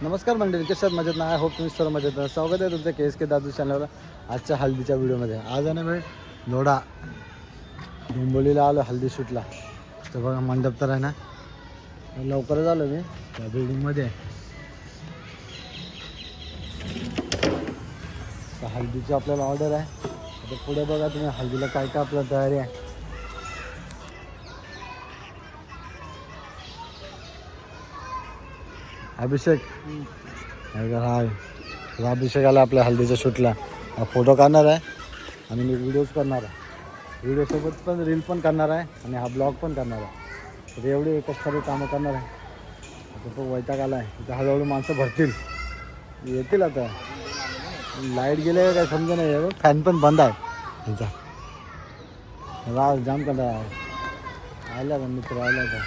नमस्कार मंडळी, कशात मजेत ना? आय होप तुम्ही सर्व मजेत ना. स्वागत आहे तुमचं KSK दादू चॅनलवर आजच्या हल्दीच्या व्हिडिओमध्ये. आज आहे ना मी लोढा डोंबोलीला आलो हल्दी शूटला. तर बघा मंडप तर आहे ना, लवकरच आलो मी त्या बिल्डिंगमध्ये. तर हल्दीची आपल्याला ऑर्डर आहे. आता पुढे बघा तुम्ही हल्दीला काय काय आपल्याला तयारी आहे. अभिषेक हाय, अभिषेक आला आपल्या हल्दीच्या शूटला. फोटो काढणार आहे आणि मी व्हिडिओज करणार आहे. व्हिडिओसोबत पण रील पण करणार आहे आणि हा ब्लॉग पण करणार आहे. तर एवढी एकच सर्व कामं करणार आहे. आता तो वैताग आला आहे. इथं हळूहळू माणसं भरतील, येतील. आता लाईट गेले काय समजा नाही, फॅन पण बंद आहे हिचा. जाम कंटाळा आहे. आला का मित्र, आला का?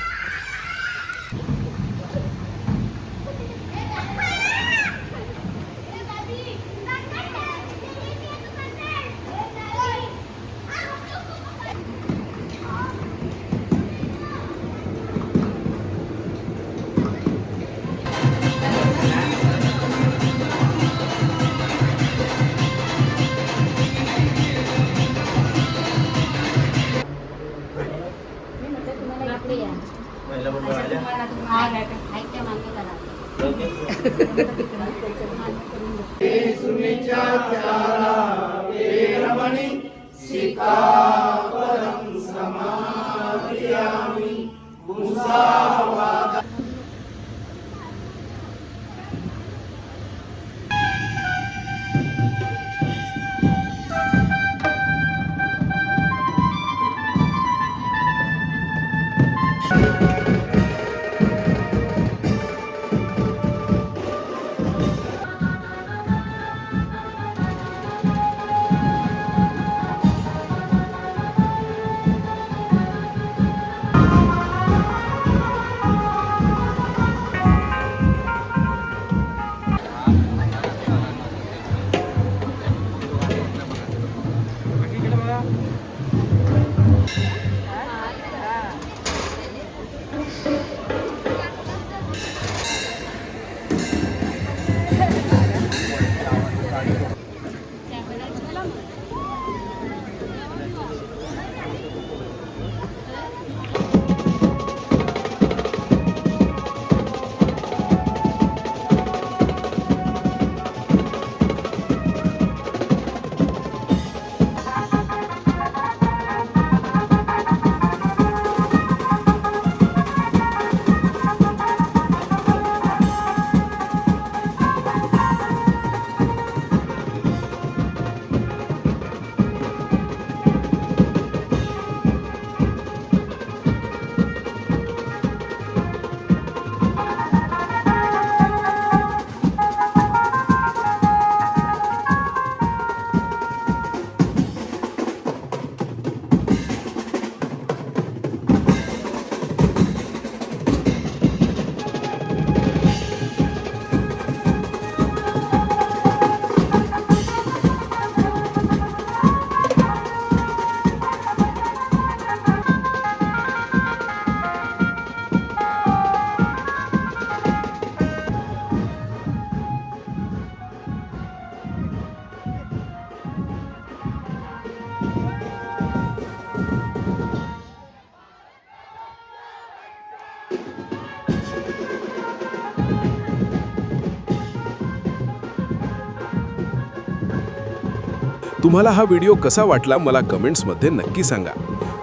तुम्हाला हा व्हिडिओ कसा वाटला मला कमेंट्समध्ये नक्की सांगा.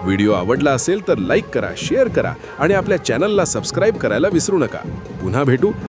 व्हिडिओ आवडला असेल तर लाईक करा, शेअर करा आणि आपल्या चॅनलला सबस्क्राईब करायला विसरू नका. पुन्हा भेटू